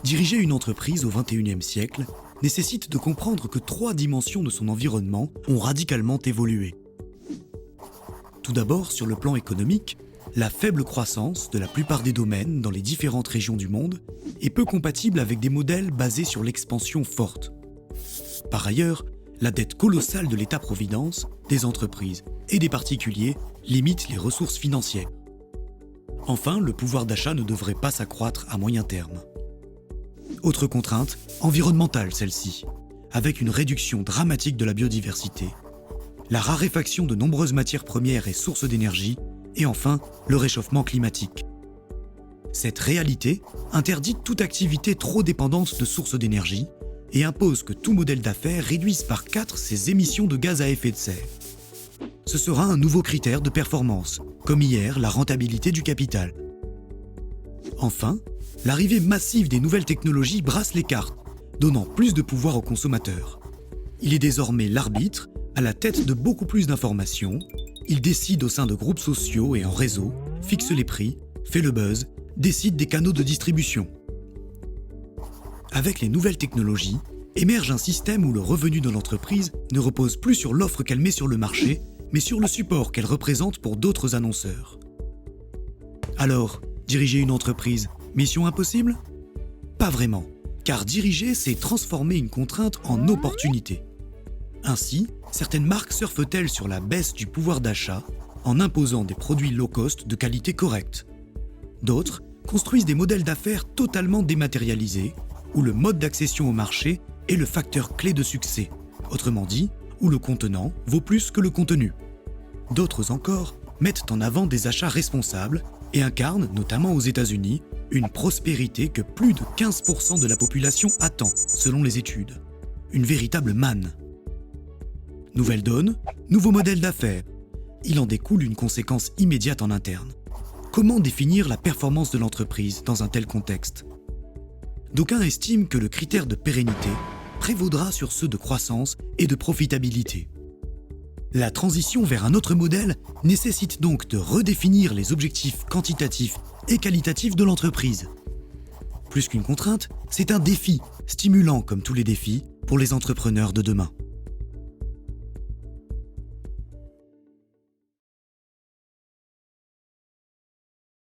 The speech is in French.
Diriger une entreprise au XXIe siècle nécessite de comprendre que 3 dimensions de son environnement ont radicalement évolué. Tout d'abord, sur le plan économique, la faible croissance de la plupart des domaines dans les différentes régions du monde est peu compatible avec des modèles basés sur l'expansion forte. Par ailleurs, la dette colossale de l'État-providence, des entreprises et des particuliers limite les ressources financières. Enfin, le pouvoir d'achat ne devrait pas s'accroître à moyen terme. Autre contrainte, environnementale celle-ci, avec une réduction dramatique de la biodiversité, la raréfaction de nombreuses matières premières et sources d'énergie, et enfin, le réchauffement climatique. Cette réalité interdit toute activité trop dépendante de sources d'énergie et impose que tout modèle d'affaires réduise par 4 ses émissions de gaz à effet de serre. Ce sera un nouveau critère de performance, comme hier la rentabilité du capital. Enfin, l'arrivée massive des nouvelles technologies brasse les cartes, donnant plus de pouvoir aux consommateurs. Il est désormais l'arbitre, à la tête de beaucoup plus d'informations. Il décide au sein de groupes sociaux et en réseau, fixe les prix, fait le buzz, décide des canaux de distribution. Avec les nouvelles technologies, émerge un système où le revenu de l'entreprise ne repose plus sur l'offre qu'elle met sur le marché, mais sur le support qu'elle représente pour d'autres annonceurs. Alors, diriger une entreprise, mission impossible ? Pas vraiment, car diriger, c'est transformer une contrainte en opportunité. Ainsi, certaines marques surfent-elles sur la baisse du pouvoir d'achat en imposant des produits low cost de qualité correcte. D'autres construisent des modèles d'affaires totalement dématérialisés, où le mode d'accession au marché est le facteur clé de succès, autrement dit, où le contenant vaut plus que le contenu. D'autres encore mettent en avant des achats responsables et incarnent, notamment aux États-Unis, une prospérité que plus de 15% de la population attend, selon les études. Une véritable manne. Nouvelle donne, nouveau modèle d'affaires. Il en découle une conséquence immédiate en interne. Comment définir la performance de l'entreprise dans un tel contexte ? D'aucuns estiment que le critère de pérennité prévaudra sur ceux de croissance et de profitabilité. La transition vers un autre modèle nécessite donc de redéfinir les objectifs quantitatifs et qualitatifs de l'entreprise. Plus qu'une contrainte, c'est un défi, stimulant comme tous les défis, pour les entrepreneurs de demain.